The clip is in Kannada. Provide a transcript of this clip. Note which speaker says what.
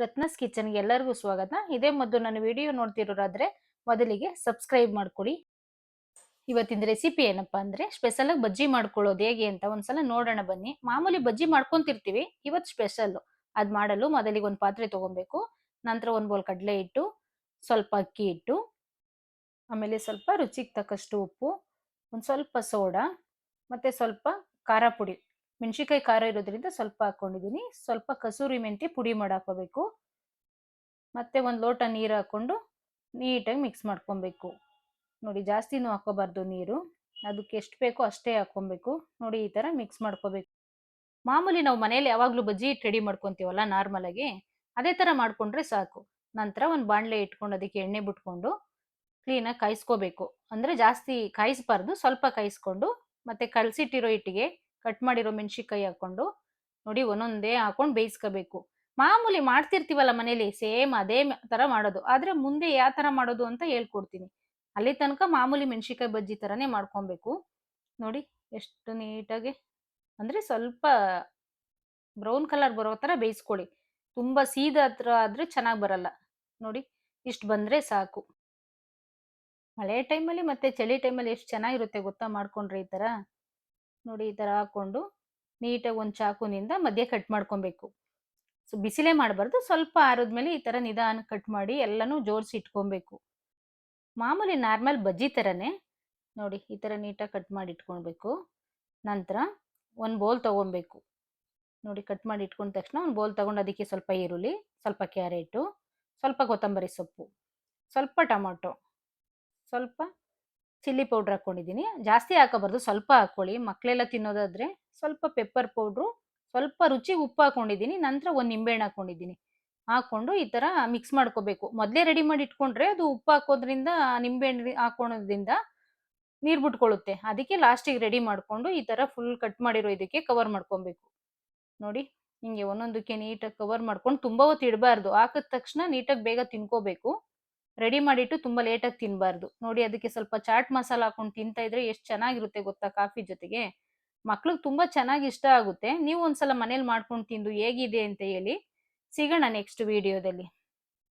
Speaker 1: ರತ್ನಸ್ ಕಿಚನ್ಗೆ ಎಲ್ಲರಿಗೂ ಸ್ವಾಗತ. ಇದೇ ಮೊದಲು ನನ್ನ ವಿಡಿಯೋ ನೋಡ್ತಿರೋರಾದ್ರೆ ಮೊದಲಿಗೆ ಸಬ್ಸ್ಕ್ರೈಬ್ ಮಾಡ್ಕೊಳ್ಳಿ. ಇವತ್ತಿನ ರೆಸಿಪಿ ಏನಪ್ಪಾ ಅಂದ್ರೆ ಸ್ಪೆಷಲ್ ಆಗಿ ಬಜ್ಜಿ ಮಾಡ್ಕೊಳ್ಳೋದು ಹೇಗೆ ಅಂತ ಒಂದ್ಸಲ ನೋಡೋಣ ಬನ್ನಿ. ಮಾಮೂಲಿ ಬಜ್ಜಿ ಮಾಡ್ಕೊಂತಿರ್ತೀವಿ, ಇವತ್ತು ಸ್ಪೆಷಲ್. ಅದ್ ಮಾಡಲು ಮೊದಲಿಗೆ ಒಂದು ಪಾತ್ರೆ ತಗೊಬೇಕು. ನಂತರ ಒಂದು ಬೌಲ್ ಕಡಲೆ ಹಿಟ್ಟು, ಸ್ವಲ್ಪ ಅಕ್ಕಿ ಹಿಟ್ಟು, ಆಮೇಲೆ ಸ್ವಲ್ಪ ರುಚಿಗೆ ತಕ್ಕಷ್ಟು ಉಪ್ಪು, ಒಂದ್ ಸ್ವಲ್ಪ ಸೋಡಾ, ಮತ್ತೆ ಸ್ವಲ್ಪ ಖಾರ ಪುಡಿ. ಮೆಣಸಿನ್ಕಾಯಿ ಖಾರ ಇರೋದ್ರಿಂದ ಸ್ವಲ್ಪ ಹಾಕೊಂಡಿದೀನಿ. ಸ್ವಲ್ಪ ಕಸೂರಿ ಮೆಂತಿ ಪುಡಿ ಮಾಡಿ ಹಾಕೋಬೇಕು. ಮತ್ತೆ ಒಂದು ಲೋಟ ನೀರು ಹಾಕೊಂಡು ನೀಟಾಗಿ ಮಿಕ್ಸ್ ಮಾಡ್ಕೊಬೇಕು. ನೋಡಿ, ಜಾಸ್ತಿನೂ ಹಾಕೋಬಾರ್ದು ನೀರು, ಅದಕ್ಕೆ ಎಷ್ಟು ಬೇಕೋ ಅಷ್ಟೇ ಹಾಕೊಬೇಕು. ನೋಡಿ, ಈ ತರ ಮಿಕ್ಸ್ ಮಾಡ್ಕೋಬೇಕು. ಮಾಮೂಲಿ ನಾವು ಮನೇಲಿ ಯಾವಾಗ್ಲೂ ಬಜ್ಜಿ ಹಿಟ್ಟು ರೆಡಿ ಮಾಡ್ಕೊಂತೀವಲ್ಲ ನಾರ್ಮಲ್ ಆಗಿ, ಅದೇ ತರ ಮಾಡ್ಕೊಂಡ್ರೆ ಸಾಕು. ನಂತರ ಒಂದು ಬಾಣಲೆ ಇಟ್ಕೊಂಡು ಅದಕ್ಕೆ ಎಣ್ಣೆ ಬಿಟ್ಕೊಂಡು ಕ್ಲೀನಾಗಿ ಕಾಯಿಸ್ಕೋಬೇಕು. ಅಂದ್ರೆ ಜಾಸ್ತಿ ಕಾಯಿಸ್ಬಾರ್ದು, ಸ್ವಲ್ಪ ಕಾಯಿಸ್ಕೊಂಡು ಮತ್ತೆ ಕಳ್ಸಿಟ್ಟಿರೋ ಹಿಟ್ಟಿಗೆ ಕಟ್ ಮಾಡಿರೋ ಮೆಣಸಿನ್ಕಾಯಿ ಹಾಕೊಂಡು ನೋಡಿ ಒಂದೊಂದೇ ಹಾಕೊಂಡು ಬೇಯಿಸ್ಕೋಬೇಕು. ಮಾಮೂಲಿ ಮಾಡ್ತಿರ್ತೀವಲ್ಲ ಮನೇಲಿ, ಸೇಮ್ ಅದೇ ತರ ಮಾಡೋದು. ಆದ್ರೆ ಮುಂದೆ ಯಾವ ತರ ಮಾಡೋದು ಅಂತ ಹೇಳ್ಕೊಡ್ತೀನಿ. ಅಲ್ಲಿ ತನಕ ಮಾಮೂಲಿ ಮೆಣಸಿನ್ಕಾಯಿ ಬಜ್ಜಿ ತರನೇ ಮಾಡ್ಕೊಬೇಕು. ನೋಡಿ ಎಷ್ಟು ನೀಟಾಗಿ, ಅಂದ್ರೆ ಸ್ವಲ್ಪ ಬ್ರೌನ್ ಕಲರ್ ಬರೋ ತರ ಬೇಯಿಸ್ಕೊಳ್ಳಿ. ತುಂಬಾ ಸೀದಾ ಹತ್ರ ಆದ್ರೆ ಚೆನ್ನಾಗ್ ಬರಲ್ಲ. ನೋಡಿ, ಇಷ್ಟು ಬಂದ್ರೆ ಸಾಕು. ಮಳೆ ಟೈಮಲ್ಲಿ ಮತ್ತೆ ಚಳಿ ಟೈಮಲ್ಲಿ ಎಷ್ಟು ಚೆನ್ನಾಗಿರುತ್ತೆ ಗೊತ್ತಾ ಮಾಡ್ಕೊಂಡ್ರೆ ಈ ತರ. ನೋಡಿ, ಈ ತರ ಹಾಕೊಂಡು ನೀಟಾಗಿ ಒಂದು ಚಾಕುನಿಂದ ಮಧ್ಯೆ ಕಟ್ ಮಾಡ್ಕೊಬೇಕು. ಸೊ ಬಿಸಿಲೇ ಮಾಡಬಾರ್ದು, ಸ್ವಲ್ಪ ಆರಿದ್ಮೇಲೆ ಈ ತರ ನಿಧಾನ ಕಟ್ ಮಾಡಿ ಎಲ್ಲಾನು ಜೋಡಿಸಿ ಇಟ್ಕೊಬೇಕು. ಮಾಮೂಲಿ ನಾರ್ಮಲ್ ಬಜ್ಜಿ ತರನೇ ನೋಡಿ, ಈ ತರ ನೀಟಾಗಿ ಕಟ್ ಮಾಡಿ ಇಟ್ಕೊಳ್ಬೇಕು. ನಂತರ ಒಂದು ಬೌಲ್ ತಗೊಬೇಕು. ನೋಡಿ, ಕಟ್ ಮಾಡಿ ಇಟ್ಕೊಂಡ ತಕ್ಷಣ ಒಂದು ಬೌಲ್ ತಗೊಂಡು ಅದಕ್ಕೆ ಸ್ವಲ್ಪ ಈರುಳ್ಳಿ, ಸ್ವಲ್ಪ ಕ್ಯಾರೆಟು, ಸ್ವಲ್ಪ ಕೊತ್ತಂಬರಿ ಸೊಪ್ಪು, ಸ್ವಲ್ಪ ಟೊಮೊಟೊ, ಸ್ವಲ್ಪ ಚಿಲ್ಲಿ ಪೌಡ್ರ್ ಹಾಕೊಂಡಿದ್ದೀನಿ. ಜಾಸ್ತಿ ಹಾಕೋಬಾರ್ದು, ಸ್ವಲ್ಪ ಹಾಕೊಳ್ಳಿ. ಮಕ್ಕಳೆಲ್ಲ ತಿನ್ನೋದಾದ್ರೆ ಸ್ವಲ್ಪ ಪೆಪ್ಪರ್ ಪೌಡ್ರು, ಸ್ವಲ್ಪ ರುಚಿಗೆ ಉಪ್ಪು ಹಾಕೊಂಡಿದ್ದೀನಿ. ನಂತರ ಒಂದು ನಿಂಬೆಹಣ್ಣು ಹಾಕೊಂಡಿದ್ದೀನಿ. ಹಾಕೊಂಡು ಈ ತರ ಮಿಕ್ಸ್ ಮಾಡ್ಕೋಬೇಕು. ಮೊದಲೇ ರೆಡಿ ಮಾಡಿ ಇಟ್ಕೊಂಡ್ರೆ ಅದು ಉಪ್ಪು ಹಾಕೋದ್ರಿಂದ, ನಿಂಬೆಹಣ್ಣು ಹಾಕೋದ್ರಿಂದ ನೀರು ಬಿಟ್ಕೊಳ್ಳುತ್ತೆ. ಅದಕ್ಕೆ ಲಾಸ್ಟಿಗೆ ರೆಡಿ ಮಾಡ್ಕೊಂಡು ಈ ತರ ಫುಲ್ ಕಟ್ ಮಾಡಿರೋ ಇದಕ್ಕೆ ಕವರ್ ಮಾಡ್ಕೊಬೇಕು. ನೋಡಿ, ಹಿಂಗೆ ಒಂದೊಂದಕ್ಕೆ ನೀಟಾಗಿ ಕವರ್ ಮಾಡ್ಕೊಂಡು ತುಂಬಾ ಹೊತ್ತು ಇಡಬಾರ್ದು. ಹಾಕಿದ ತಕ್ಷಣ ನೀಟಾಗಿ ಬೇಗ ತಿನ್ಕೋಬೇಕು. ರೆಡಿ ಮಾಡಿಟ್ಟು ತುಂಬಾ ಲೇಟಾಗಿ ತಿನ್ಬಾರ್ದು. ನೋಡಿ, ಅದಕ್ಕೆ ಸ್ವಲ್ಪ ಚಾಟ್ ಮಸಾಲ ಹಾಕೊಂಡು ತಿಂತಾ ಇದ್ರೆ ಎಷ್ಟು ಚೆನ್ನಾಗಿರುತ್ತೆ ಗೊತ್ತಾ ಕಾಫಿ ಜೊತೆಗೆ. ಮಕ್ಳಿಗೆ ತುಂಬಾ ಚೆನ್ನಾಗಿ ಇಷ್ಟ ಆಗುತ್ತೆ. ನೀವು ಒಂದ್ಸಲ ಮನೇಲಿ ಮಾಡ್ಕೊಂಡು ತಿಂದು ಹೇಗಿದೆ ಅಂತ ಹೇಳಿ. ಸಿಗೋಣ ನೆಕ್ಸ್ಟ್ ವಿಡಿಯೋದಲ್ಲಿ.